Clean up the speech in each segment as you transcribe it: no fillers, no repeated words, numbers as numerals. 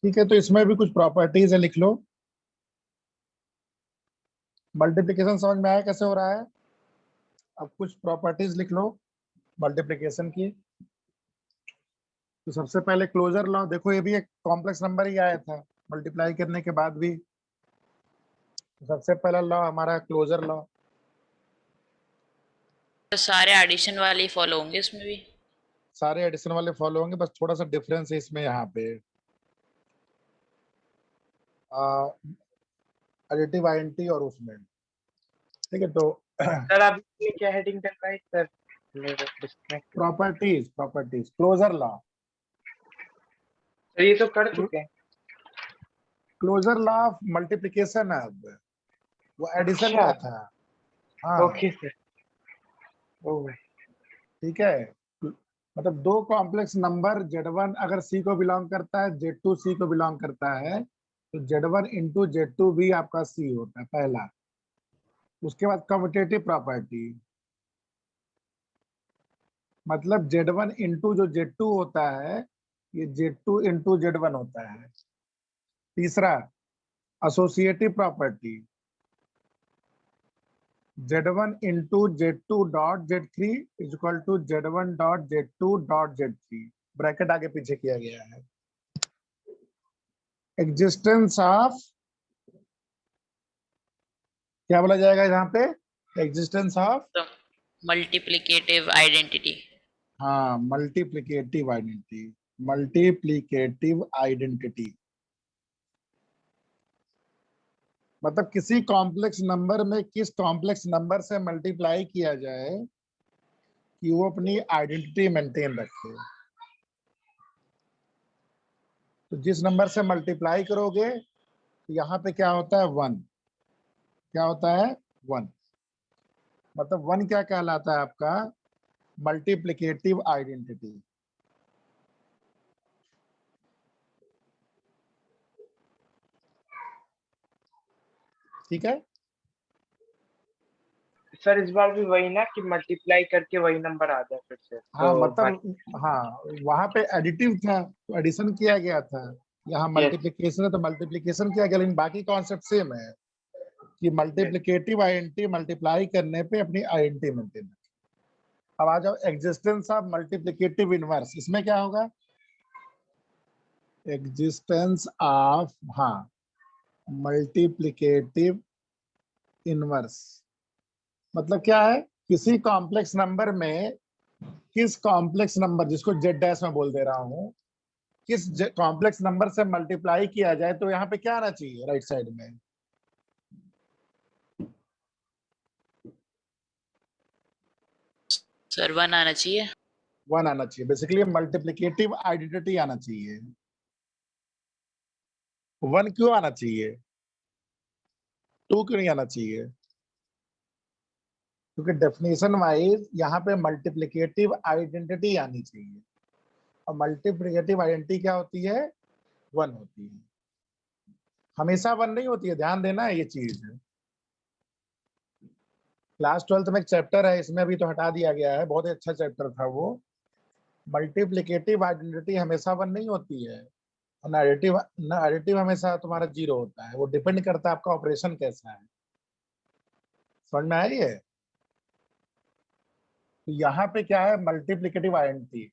ठीक है, तो इसमें भी कुछ प्रॉपर्टीज है, लिख लो। मल्टीप्लिकेशन समझ में आया कैसे हो रहा है? अब कुछ प्रॉपर्टीज लिख लो मल्टीप्लिकेशन की। तो सबसे पहले क्लोजर लॉ, देखो ये भी एक कॉम्प्लेक्स नंबर ही आया था मल्टीप्लाई करने के बाद भी। तो सबसे पहला लॉ हमारा क्लोजर लॉ। तो सारे एडिशन वाले ही फॉलो होंगे इसमें भी? सारे एडिशन वाले फॉलो होंगे, बस थोड़ा सा डिफरेंस है इसमें यहाँ पे। एडिटिव आईएनटी और उसमें। ठीक है, तो सर अभी क्या हेडिंग चल रहा है सर? मेरा disconnect. Properties closure law. Sir ये तो कर चुके हैं। क्लोजर लॉ ऑफ मल्टीप्लिकेशन है, अब वो एडिशन अच्छा, का था। हाँ ओके सर। ओह ठीक है, मतलब दो कॉम्प्लेक्स नंबर Z1 अगर C को बिलोंग करता है, Z2 C को बिलोंग करता है, तो Z1 इंटू Z2 भी आपका C होता है पहला। उसके बाद कम्यूटेटिव प्रॉपर्टी, मतलब Z1 इंटू जो Z2 होता है, ये Z2 इंटू Z1 होता है। तीसरा associative property, Z1 into Z2 dot Z3 is equal to Z1 dot Z2 dot Z3, bracket आगे पीछे किया गया है। एग्जिस्टेंस ऑफ, क्या बोला जाएगा यहाँ पे? एग्जिस्टेंस ऑफ, तो मल्टीप्लिकेटिव आइडेंटिटी। हाँ मल्टीप्लिकेटिव आइडेंटिटी। मल्टीप्लिकेटिव आइडेंटिटी मतलब किसी कॉम्प्लेक्स नंबर में किस कॉम्प्लेक्स नंबर से मल्टीप्लाई किया जाए कि वो अपनी आइडेंटिटी मेंटेन रखे। तो जिस नंबर से मल्टीप्लाई करोगे तो यहाँ पे क्या होता है? 1। क्या होता है? 1। मतलब 1 क्या कहलाता है आपका? Multiplicative identity. ठीक है, सर इस बार भी वही ना कि मल्टीप्लाई करके वही नंबर आ जाए फिर से हाँ तो मतलब हाँ, वहां पे एडिटिव था तो एडिशन किया गया था, यहाँ यस मल्टीप्लिकेशन है तो मल्टीप्लिकेशन किया गया, लेकिन बाकी कॉन्सेप्ट सेम है कि यस मल्टीप्लिकेटिव आइडेंटिटी मल्टीप्लाई करने पे अपनी आइडेंटिटी मेंटेन। अब आ जाओ एग्जिस्टेंस ऑफ मल्टीप्लिकेटिव इनवर्स, इसमें क्या होगा? एग्जिस्टेंस ऑफ, हाँ, मल्टीप्लिकेटिव इनवर्स मतलब क्या है? किसी कॉम्प्लेक्स नंबर में किस कॉम्प्लेक्स नंबर, जिसको जेड डैश में बोल दे रहा हूं, किस कॉम्प्लेक्स नंबर से मल्टीप्लाई किया जाए तो यहाँ पे क्या आना चाहिए राइट साइड में? सर 1 आना चाहिए। 1 आना चाहिए, बेसिकली मल्टीप्लिकेटिव आइडेंटिटी आना चाहिए। 1 क्यों आना चाहिए? 2 क्यों नहीं आना चाहिए? क्योंकि डेफिनेशन वाइज यहाँ पे मल्टीप्लिकेटिव आइडेंटिटी आनी चाहिए, और मल्टीप्लिकेटिव आइडेंटिटी क्या होती है? 1 होती है, हमेशा 1 नहीं होती है, ध्यान देना है ये चीज। क्लास 12th में एक चैप्टर है, इसमें अभी तो हटा दिया गया है, बहुत ही अच्छा चैप्टर था वो। मल्टीप्लिकेटिव आइडेंटिटी हमेशा 1 नहीं होती है, और एडिटिव हमेशा तुम्हारा 0 होता है। वो डिपेंड करता है आपका ऑपरेशन कैसा है। समझ में आ रही है? तो यहाँ पे क्या है? Multiplicative identity.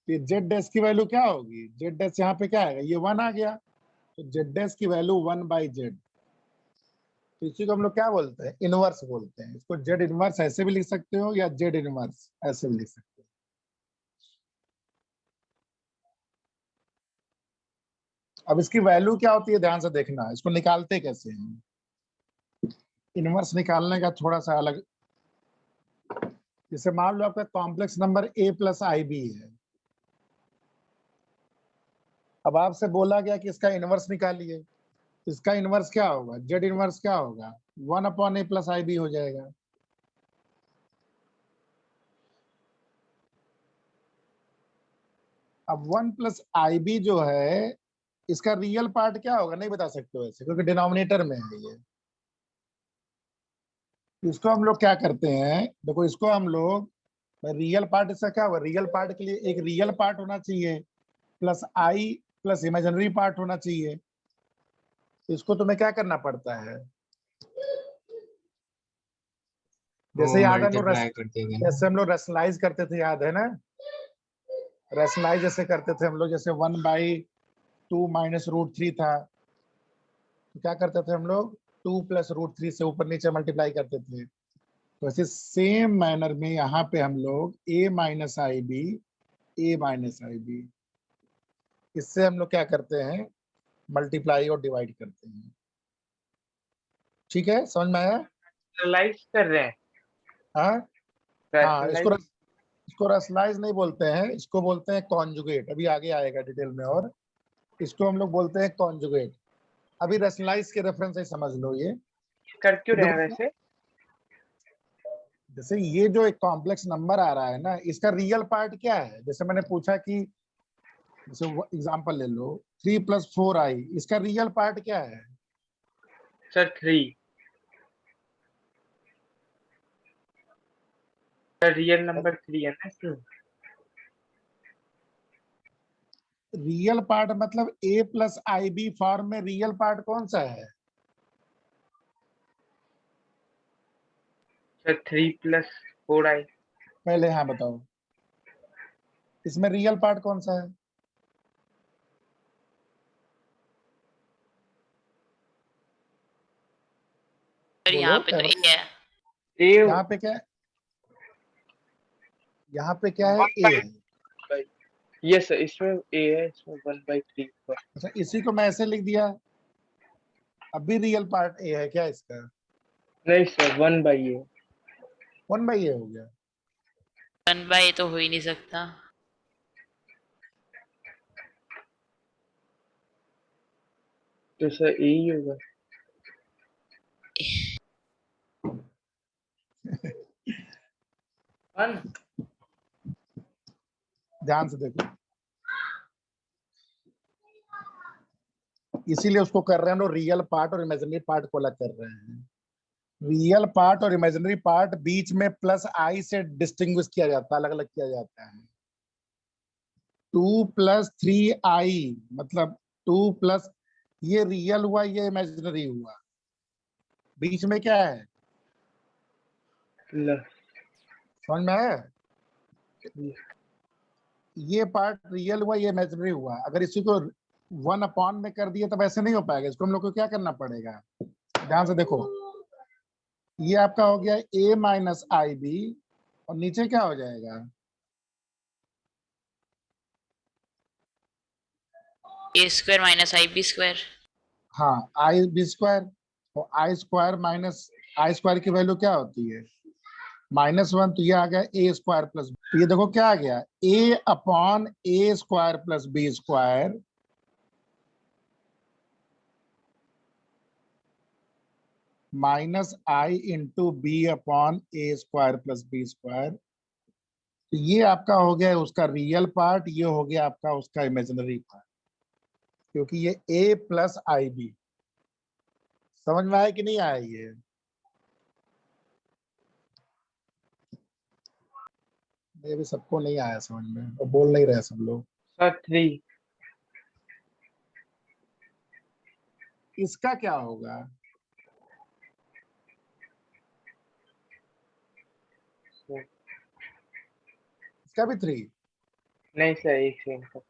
तो जेड डैश की वैल्यू क्या होगी? जेड डैश यहाँ पे क्या आएगा? ये 1 आ गया, तो जेड डैश की वैल्यू 1/z। तो इसी को हम लोग क्या बोलते हैं? इनवर्स बोलते हैं। इसको जेड इनवर्स ऐसे भी लिख सकते हो, या जेड इनवर्स ऐसे भी लिख सकते हो। अब इसकी वैल्यू क्या होती है, ध्यान से देखना, इसको निकालते कैसे हैं। इनवर्स निकालने का थोड़ा सा अलग, जैसे मान लो आपका complex number a plus IB है। अब आपसे बोला गया कि इसका इनवर्स निकालिए, इसका इनवर्स क्या होगा? जेड इनवर्स क्या होगा? 1/a प्लस IB हो जाएगा। अब 1 प्लस IB जो है, इसका रियल पार्ट क्या होगा नहीं बता सकते वैसे, क्योंकि डिनोमिनेटर में है ये। इसको हम लोग क्या करते हैं, देखो इसको हम लोग, रियल पार्ट इसका क्या होगा? रियल पार्ट के लिए एक रियल पार्ट होना चाहिए plus I plus imaginary part होना चाहिए। इसको तुम्हें क्या करना पड़ता है, जैसे याद है हम लोग मल्टीप्लाई कर देंगे। जैसे हम लोग रैशनलाइज करते थे, याद है ना, रैशनलाइज जैसे करते थे हम लोग, जैसे 1/2 माइनस √3 था, तो क्या करते थे हम लोग, 2 प्लस √3 से ऊपर नीचे मल्टीप्लाई करते थे। तो ऐसे सेम मैनर में यहाँ पे हम लोग a माइनस आई बी, इससे हम लोग क्या करते हैं, मल्टीप्लाई और डिवाइड करते हैं। ठीक है, समझ में आया? रैशनलाइज कर रहे हैं। हाँ हाँ, रैशनलाइज इसको रैशनलाइज नहीं बोलते हैं, इसको बोलते हैं कॉन्जुगेट। अभी आगे आएगा डिटेल में, और इसको हम लोग बोलते हैं कॉन्जुगेट। अभी रैशनलाइज के रेफरेंस से समझ लो ये। कर क्यों रहे हैं देखो, वैसे? जैसे ये जो एक कॉम्प्लेक्स नंबर आ रहा है ना, इसका रियल पार्ट क्या है, जैसे मैंने पूछा कि जैसे एग्जांपल ले लो 3 + 4i, इसका रियल पार्ट क्या है? सर 3। सर रियल नंबर 3 है ना इसमें। रियल पार्ट मतलब a + ib फॉर्म में रियल पार्ट कौन सा है? Sir 3 + 4i। पहले हाँ बताओ, इसमें रियल पार्ट कौन सा है? और बोलो, यहाँ पे तो ए है। ए यहाँ पे क्या है? यहाँ पे क्या है? a है। यस सर, इसमें ए है, इसमें 1/3 पर। अच्छा, इसी को मैं ऐसे लिख दिया, अब भी रियल पार्ट a है क्या इसका? नहीं सर 1/a। 1/a हो गया। 1/a तो हो ही नहीं सकता। तो सर ए ही होगा। वन। ध्यान से देखो, इसीलिए उसको कर रहे हैं हम लोग, रियल पार्ट और इमेजिनरी पार्ट को अलग कर रहे हैं। रियल पार्ट और इमेजिनरी पार्ट बीच में +i से डिस्टिंग्विश किया जाता है, अलग अलग किया जाता है। 2 + 3i मतलब 2 प्लस, ये रियल हुआ, ये इमेजिनरी हुआ, बीच में क्या है? समझ में आया? ये पार्ट रियल हुआ, ये इमेजिनरी हुआ। अगर इसी को 1/, में कर दिए तब ऐसे नहीं हो पाएगा, इसको हम लोग को क्या करना पड़ेगा, ध्यान से देखो, ये आपका हो गया a - ib, और नीचे क्या हो जाएगा, a² - ib²। हाँ i² और i² की वैल्यू क्या होती है, -1, तो ये आ गया a² + b। ये देखो क्या आ गया, a/a² + b² -i × b/a² + b²। तो ये आपका हो गया उसका रियल पार्ट, ये हो गया आपका उसका इमेजिनरी पार्ट, क्योंकि ये a + ib। समझ में आया कि नहीं आया? ये भी सबको नहीं आया समझ में, और बोल नहीं रहे सब लोग। सर 3। इसका क्या होगा, इसका भी 3। नहीं सर, एक सेकंड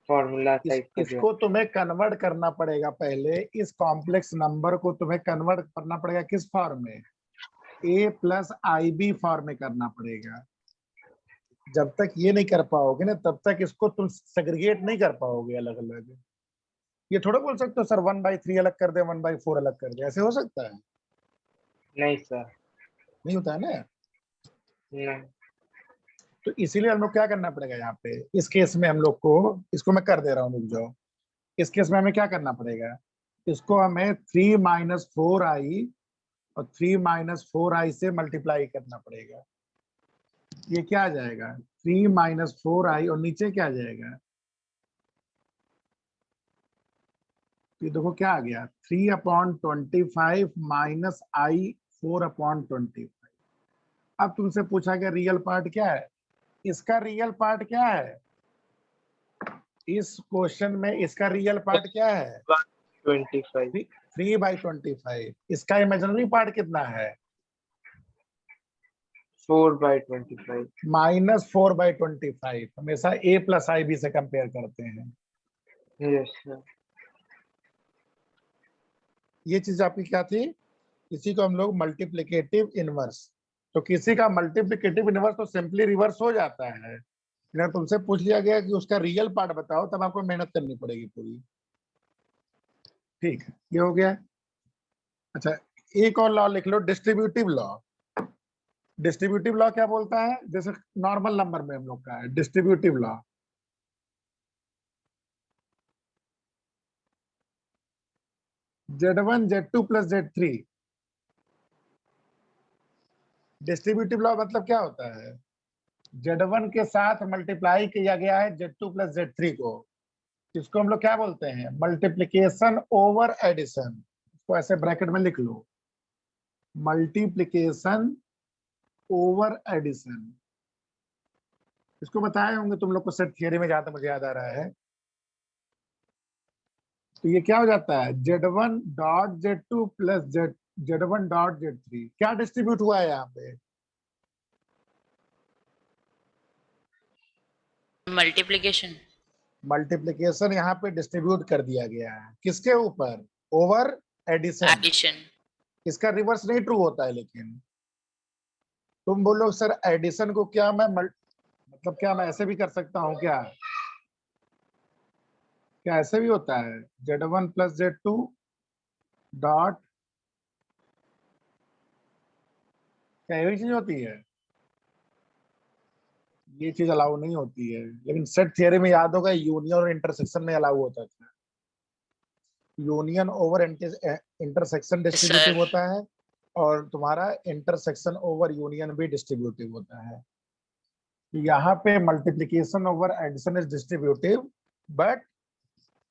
फॉर्मूला टाइप कर दिया। इसको तुम्हें कन्वर्ट करना पड़ेगा पहले, इस कॉम्प्लेक्स नंबर को तुम्हें कन्वर्ट करना पड़ेगा किस फॉर्म में, a + ib फॉर्म में करना पड़ेगा। जब तक ये नहीं कर पाओगे ना, तब तक इसको तुम सेग्रीगेट नहीं कर पाओगे अलग अलग। ये थोड़ा बोल सकते हो सर 1/3 अलग कर दे, 1/4 अलग कर दे, ऐसे हो सकता है? नहीं सर। नहीं होता है ना। नहीं। तो इसीलिए हम लोग क्या करना पड़ेगा यहाँ पे, इस केस में हम लोग को, इसको मैं कर दे रहा हूँ, रुक जाओ। इस केस में हमें क्या करना पड़ेगा, इसको हमें 3 - 4i और 3 - 4i से मल्टीप्लाई करना पड़ेगा। ये क्या आ जाएगा, 3 - 4i, और नीचे क्या आ जाएगा, ये देखो क्या आ गया, 3/25 - i 4/25। अब तुमसे पूछा गया रियल पार्ट क्या है, इसका रियल पार्ट क्या है, इस क्वेश्चन में इसका रियल पार्ट क्या है? 25। 3/25। इसका इमेजिनरी पार्ट कितना है? 4/25। -4/25। हमेशा a प्लस IB से कंपेयर करते हैं। Yes sir. ये चीज आपकी क्या थी? इसी को हम लोग मल्टीप्लिकेटिव इनवर्स। तो किसी का मल्टीप्लिकेटिव इनवर्स तो सिंपली रिवर्स हो जाता है। अगर तुमसे पूछ लिया गया कि उसका रियल पार्ट बताओ, तब आपको मेहनत करनी पड़ेगी पूरी। ठीक है, ये हो गया। अच्छा, एक और लॉ लिख लो, डिस्ट्रीब्यूटिव लॉ। डिस्ट्रीब्यूटिव लॉ क्या बोलता है? जैसे नॉर्मल नंबर में हम लोग का है distributive law. Z1 Z2 plus Z3। Distributive law मतलब क्या होता है? Z1 के साथ मल्टीप्लाई किया गया है Z2 प्लस Z3 को। इसको हम लोग क्या बोलते हैं? Multiplication over addition. इसको ऐसे ब्रैकेट में लिख लो, मल्टीप्लिकेशन ओवर एडिशन। इसको बताए होंगे तुम लोग को सेट थियरी में, जहां तक मुझे याद आ रहा है। तो ये क्या हो जाता है? Z1 dot Z2 plus Z1 dot Z3। क्या डिस्ट्रीब्यूट हुआ है यहाँ पे? मल्टीप्लिकेशन। मल्टीप्लिकेशन यहाँ पे डिस्ट्रीब्यूट कर दिया गया है। किसके ऊपर? Over addition. एडिशन। इसका रिवर्स नहीं ट्रू होता है। लेकिन तुम बोलो सर एडिशन को क्या मैं मतलब क्या मैं ऐसे भी कर सकता हूँ क्या? क्या ऐसे भी होता है? Z1 प्लस Z2 डॉट, क्या यही चीज होती है? ये चीज अलाउ नहीं होती है। लेकिन सेट थियरी में याद होगा, यूनियन और इंटरसेक्शन में अलाउ होता था। Union over intersection distributive sir. होता है, और तुम्हारा इंटरसेक्शन ओवर यूनियन भी डिस्ट्रीब्यूटिव होता है। यहाँ पे multiplication over addition is distributive, but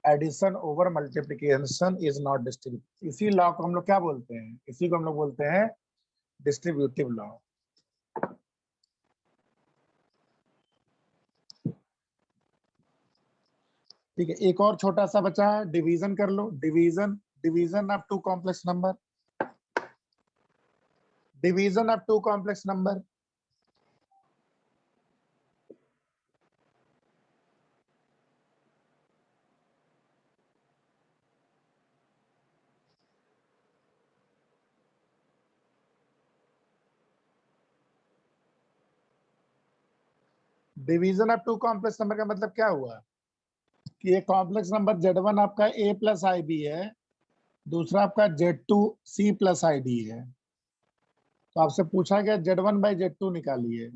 addition over multiplication is not distributive. इसी लॉ को हम लोग क्या बोलते हैं? इसी को हम लोग बोलते हैं डिस्ट्रीब्यूटिव लॉ। ठीक है, एक और छोटा सा बचा है, डिवीजन कर लो। Division, division of two complex number. Division of two complex number. Division of two complex number का मतलब क्या हुआ? कि एक कॉम्प्लेक्स नंबर Z1 आपका A प्लस IB है, दूसरा आपका Z2 C प्लस ID है। तो आपसे पूछा गया Z1/Z2 निकालिए।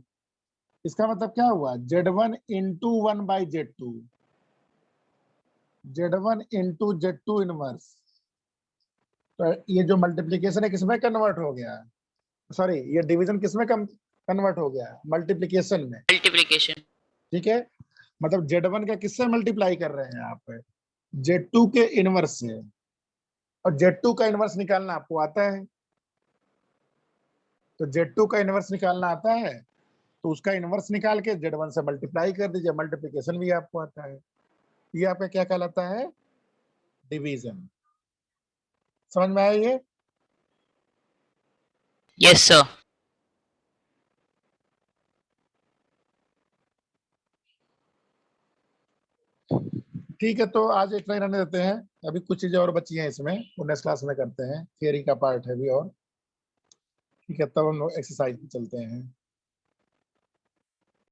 इसका मतलब क्या हुआ? Z1 into 1/Z2, Z1 into Z2 inverse. तो ये जो मल्टीप्लीकेशन है किसमें कन्वर्ट हो गया? सॉरी, ये डिवीजन किसमें कन्वर्ट हो गया? मल्टीप्लीकेशन में। मल्टीप्लिकेशन। ठीक है, मतलब Z1 का किससे मल्टीप्लाई कर रहे हैं आप? Z2 के इनवर्स से। और Z2 का इनवर्स निकालना आपको आता है। तो Z2 का इनवर्स निकालना आता है, तो उसका इनवर्स निकाल के Z1 से मल्टीप्लाई कर दीजिए। मल्टीप्लिकेशन भी आपको आता है। ये आपका क्या कहलाता है? डिवीजन। समझ में आया ये? Yes sir. ठीक है, तो आज इतना ही रहने देते हैं। अभी कुछ चीजें और बची हैं इसमें, वो नेक्स्ट क्लास में करते हैं। थियरी का पार्ट है भी और। ठीक है, तब हम लोग एक्सरसाइज पे चलते हैं।